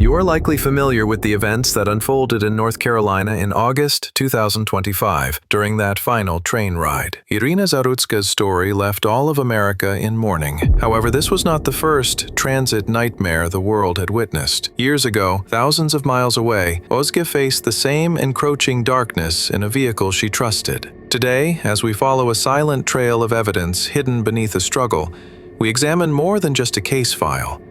You are likely familiar with the events that unfolded in North Carolina in August 2025 during that final train ride. Iryna Zarutska's story left all of America in mourning. However, this was not the first transit nightmare the world had witnessed. Years ago, thousands of miles away, Özge faced the same encroaching darkness in a vehicle she trusted. Today, as we follow a silent trail of evidence hidden beneath a struggle, we examine more than just a case file.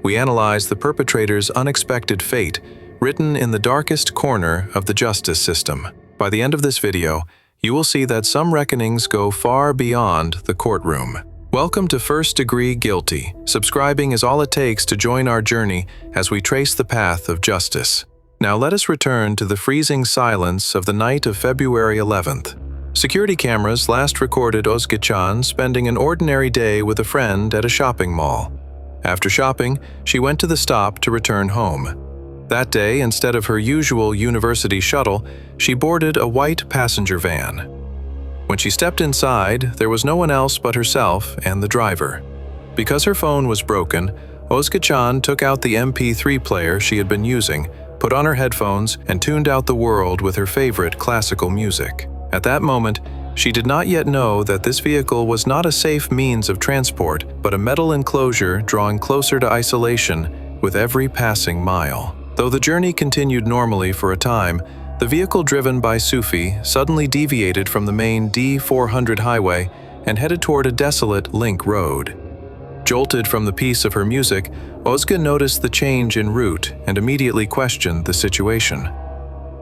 We analyze the perpetrator's unexpected fate, written in the darkest corner of the justice system. By the end of this video, you will see that some reckonings go far beyond the courtroom. Welcome to First Degree Guilty. Subscribing is all it takes to join our journey as we trace the path of justice. Now let us return to the freezing silence of the night of February 11th. Security cameras last recorded Özgecan spending an ordinary day with a friend at a shopping mall. After shopping, she went to the stop to return home. That day, instead of her usual university shuttle, she boarded a white passenger van. When she stepped inside, there was no one else but herself and the driver. Because her phone was broken, Özgecan took out the MP3 player she had been using, put on her headphones, and tuned out the world with her favorite classical music. At that moment, she did not yet know that this vehicle was not a safe means of transport, but a metal enclosure drawing closer to isolation with every passing mile. Though the journey continued normally for a time, the vehicle driven by Sufi suddenly deviated from the main D400 highway and headed toward a desolate link road. Jolted from the peace of her music, Özge noticed the change in route and immediately questioned the situation.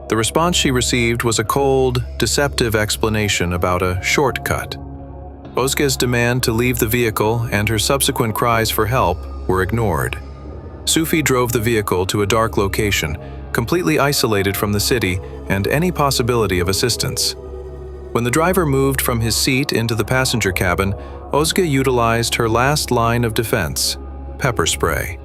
The response she received was a cold, deceptive explanation about a shortcut. Özge's demand to leave the vehicle and her subsequent cries for help were ignored. Sufi drove the vehicle to a dark location, completely isolated from the city and any possibility of assistance. When the driver moved from his seat into the passenger cabin, Özge utilized her last line of defense: pepper spray.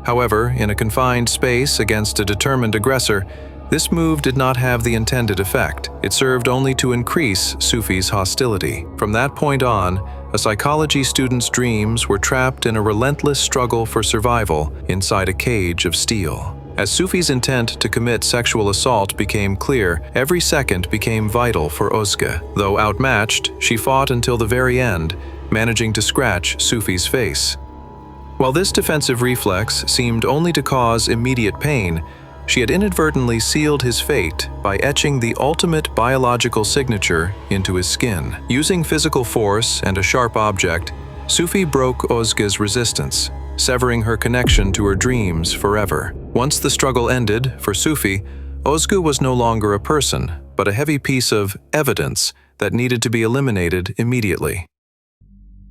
However, in a confined space against a determined aggressor, this move did not have the intended effect. It served only to increase Sufi's hostility. From that point on, a psychology student's dreams were trapped in a relentless struggle for survival inside a cage of steel. As Sufi's intent to commit sexual assault became clear, every second became vital for Özge. Though outmatched, she fought until the very end, managing to scratch Sufi's face. While this defensive reflex seemed only to cause immediate pain, she had inadvertently sealed his fate by etching the ultimate biological signature into his skin. Using physical force and a sharp object, Sufi broke Özge's resistance, severing her connection to her dreams forever. Once the struggle ended, for Sufi, Özge was no longer a person, but a heavy piece of evidence that needed to be eliminated immediately.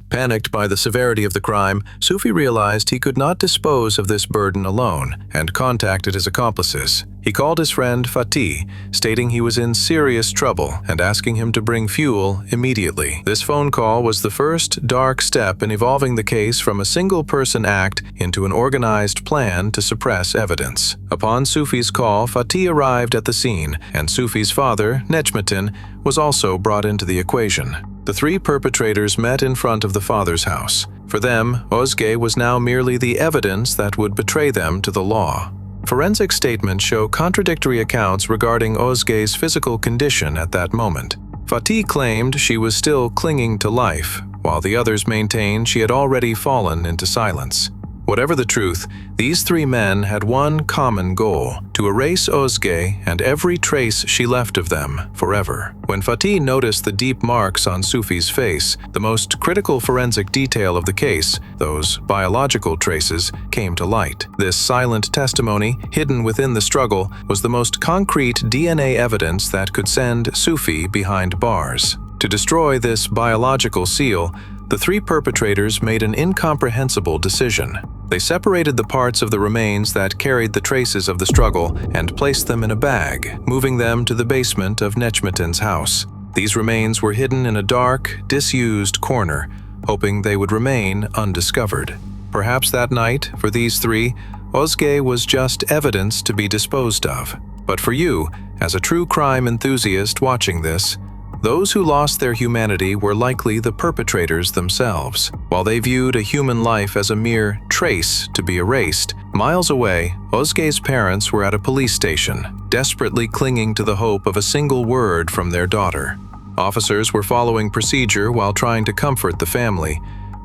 Panicked by the severity of the crime, Sufi realized he could not dispose of this burden alone and contacted his accomplices. He called his friend Fatih, stating he was in serious trouble and asking him to bring fuel immediately. This phone call was the first dark step in evolving the case from a single-person act into an organized plan to suppress evidence. Upon Sufi's call, Fatih arrived at the scene, and Sufi's father, Necmettin, was also brought into the equation. The three perpetrators met in front of the father's house. For them, Özge was now merely the evidence that would betray them to the law. Forensic statements show contradictory accounts regarding Özge's physical condition at that moment. Fatih claimed she was still clinging to life, while the others maintained she had already fallen into silence. Whatever the truth, these three men had one common goal: to erase Özge and every trace she left of them forever. When Fatih noticed the deep marks on Sufi's face, the most critical forensic detail of the case, those biological traces, came to light. This silent testimony, hidden within the struggle, was the most concrete DNA evidence that could send Sufi behind bars. To destroy this biological seal, the three perpetrators made an incomprehensible decision. They separated the parts of the remains that carried the traces of the struggle and placed them in a bag, moving them to the basement of Necmettin's house. These remains were hidden in a dark, disused corner, hoping they would remain undiscovered. Perhaps that night, for these three, Özge was just evidence to be disposed of. But for you, as a true crime enthusiast watching this, Those who lost their humanity were likely the perpetrators themselves. While they viewed a human life as a mere trace to be erased, miles away, Özge's parents were at a police station, desperately clinging to the hope of a single word from their daughter. Officers were following procedure while trying to comfort the family,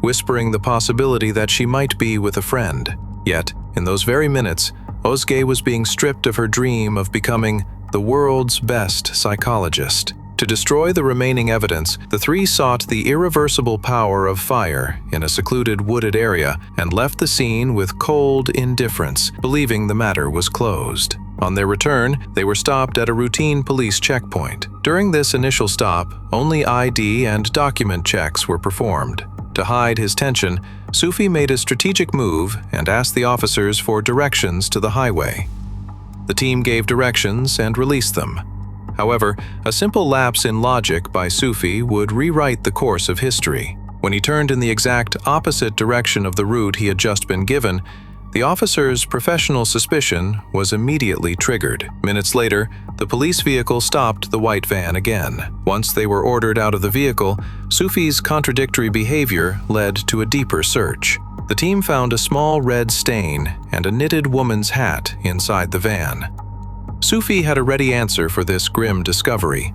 whispering the possibility that she might be with a friend. Yet, in those very minutes, Özge was being stripped of her dream of becoming the world's best psychologist. To destroy the remaining evidence, the three sought the irreversible power of fire in a secluded wooded area and left the scene with cold indifference, believing the matter was closed. On their return, they were stopped at a routine police checkpoint. During this initial stop, only ID and document checks were performed. To hide his tension, Sufi made a strategic move and asked the officers for directions to the highway. The team gave directions and released them. However, a simple lapse in logic by Sufi would rewrite the course of history. When he turned in the exact opposite direction of the route he had just been given, the officer's professional suspicion was immediately triggered. Minutes later, the police vehicle stopped the white van again. Once they were ordered out of the vehicle, Sufi's contradictory behavior led to a deeper search. The team found a small red stain and a knitted woman's hat inside the van. Sufi had a ready answer for this grim discovery.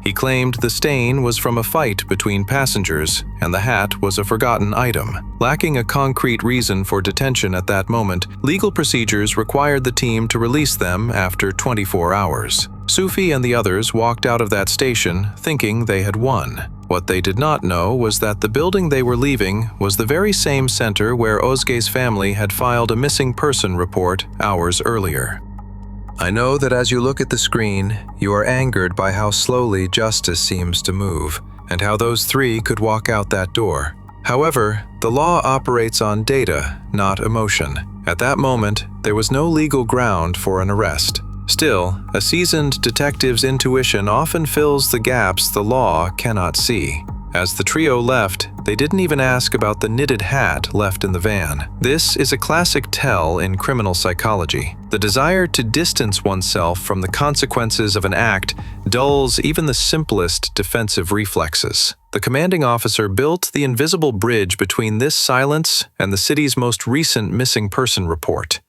He claimed the stain was from a fight between passengers and the hat was a forgotten item. Lacking a concrete reason for detention at that moment, legal procedures required the team to release them after 24 hours. Sufi and the others walked out of that station thinking they had won. What they did not know was that the building they were leaving was the very same center where Özge's family had filed a missing person report hours earlier. I know that as you look at the screen, you are angered by how slowly justice seems to move, and how those three could walk out that door. However, the law operates on data, not emotion. At that moment, there was no legal ground for an arrest. Still, a seasoned detective's intuition often fills the gaps the law cannot see. As the trio left, they didn't even ask about the knitted hat left in the van. This is a classic tell in criminal psychology. The desire to distance oneself from the consequences of an act dulls even the simplest defensive reflexes. The commanding officer built the invisible bridge between this silence and the city's most recent missing person report.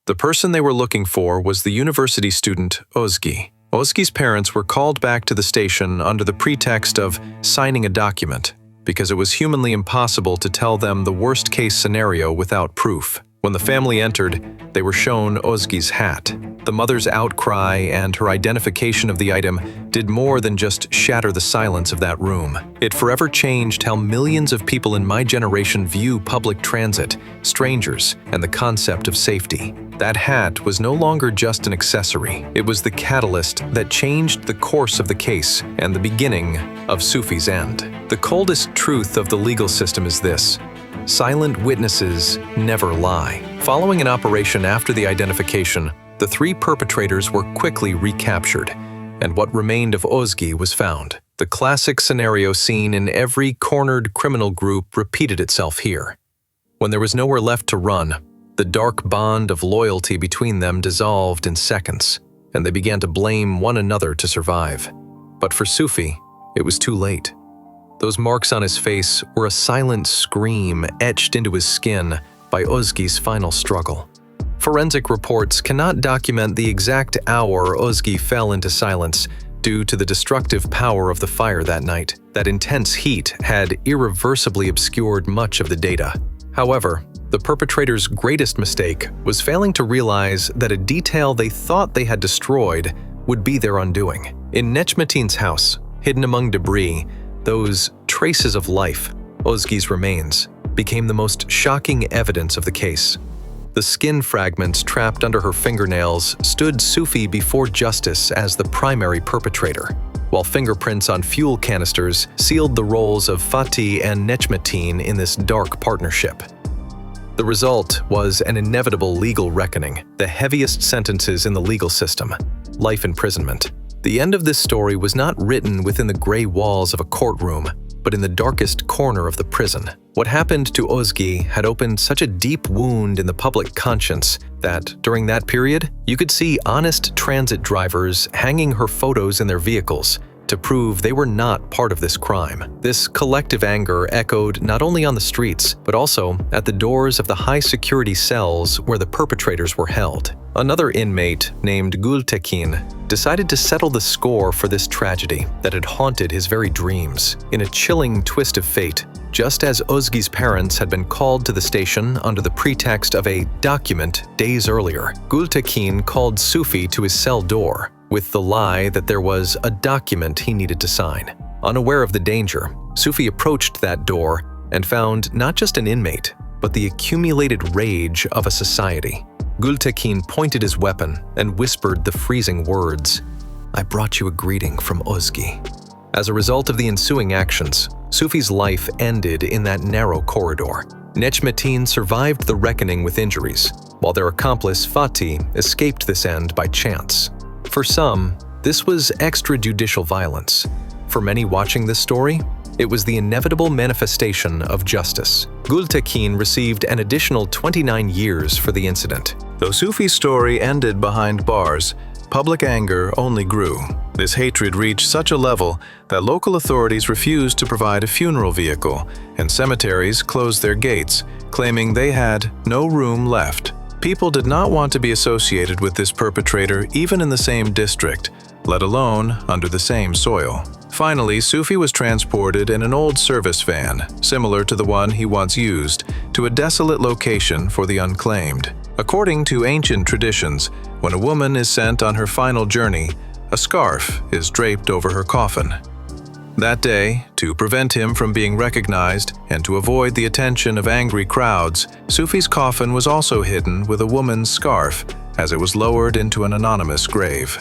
The person they were looking for was the university student Özge. Özge's parents were called back to the station under the pretext of signing a document, because it was humanly impossible to tell them the worst-case scenario without proof. When the family entered, they were shown Özge's hat. The mother's outcry and her identification of the item did more than just shatter the silence of that room. It forever changed how millions of people in my generation view public transit, strangers, and the concept of safety. That hat was no longer just an accessory. It was the catalyst that changed the course of the case and the beginning of Sufi's end. The coldest truth of the legal system is this: silent witnesses never lie. Following an operation after the identification, the three perpetrators were quickly recaptured, and what remained of Özge was found. The classic scenario seen in every cornered criminal group repeated itself here. When there was nowhere left to run, the dark bond of loyalty between them dissolved in seconds, and they began to blame one another to survive. But for Sufi, it was too late. Those marks on his face were a silent scream etched into his skin by Özge's final struggle. Forensic reports cannot document the exact hour Özge fell into silence due to the destructive power of the fire that night. That intense heat had irreversibly obscured much of the data. However, the perpetrator's greatest mistake was failing to realize that a detail they thought they had destroyed would be their undoing. In Necmettin's house, hidden among debris, those traces of life, Özge's remains, became the most shocking evidence of the case. The skin fragments trapped under her fingernails stood Sufi before justice as the primary perpetrator, while fingerprints on fuel canisters sealed the roles of Fatih and Necmettin in this dark partnership. The result was an inevitable legal reckoning, the heaviest sentences in the legal system: life imprisonment. The end of this story was not written within the gray walls of a courtroom, but in the darkest corner of the prison. What happened to Özge had opened such a deep wound in the public conscience that, during that period, you could see honest transit drivers hanging her photos in their vehicles to prove they were not part of this crime. This collective anger echoed not only on the streets, but also at the doors of the high-security cells where the perpetrators were held. Another inmate, named Gültekin, decided to settle the score for this tragedy that had haunted his very dreams. In a chilling twist of fate, just as Özge's parents had been called to the station under the pretext of a document days earlier, Gültekin called Sufi to his cell door with the lie that there was a document he needed to sign. Unaware of the danger, Sufi approached that door and found not just an inmate, but the accumulated rage of a society. Gültekin pointed his weapon and whispered the freezing words, "I brought you a greeting from Özge." As a result of the ensuing actions, Sufi's life ended in that narrow corridor. Necmettin survived the reckoning with injuries, while their accomplice Fatih escaped this end by chance. For some, this was extrajudicial violence. For many watching this story, it was the inevitable manifestation of justice. Gültekin received an additional 29 years for the incident. Though Sufi's story ended behind bars, public anger only grew. This hatred reached such a level that local authorities refused to provide a funeral vehicle, and cemeteries closed their gates, claiming they had no room left. People did not want to be associated with this perpetrator even in the same district, let alone under the same soil. Finally, Sufi was transported in an old service van, similar to the one he once used, to a desolate location for the unclaimed. According to ancient traditions, when a woman is sent on her final journey, a scarf is draped over her coffin. That day, to prevent him from being recognized and to avoid the attention of angry crowds, Sufi's coffin was also hidden with a woman's scarf as it was lowered into an anonymous grave.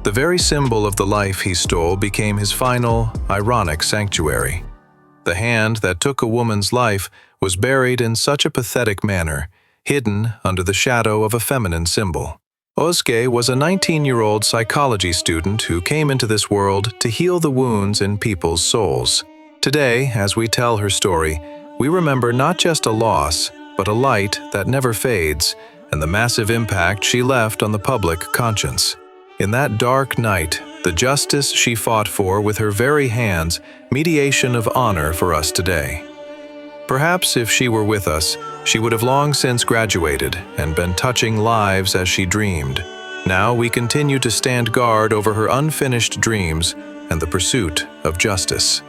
The very symbol of the life he stole became his final, ironic sanctuary. The hand that took a woman's life was buried in such a pathetic manner, hidden under the shadow of a feminine symbol. Özge was a 19-year-old psychology student who came into this world to heal the wounds in people's souls. Today, as we tell her story, we remember not just a loss, but a light that never fades, and the massive impact she left on the public conscience. In that dark night, the justice she fought for with her very hands, mediation of honor for us today. Perhaps if she were with us, she would have long since graduated and been touching lives as she dreamed. Now we continue to stand guard over her unfinished dreams and the pursuit of justice.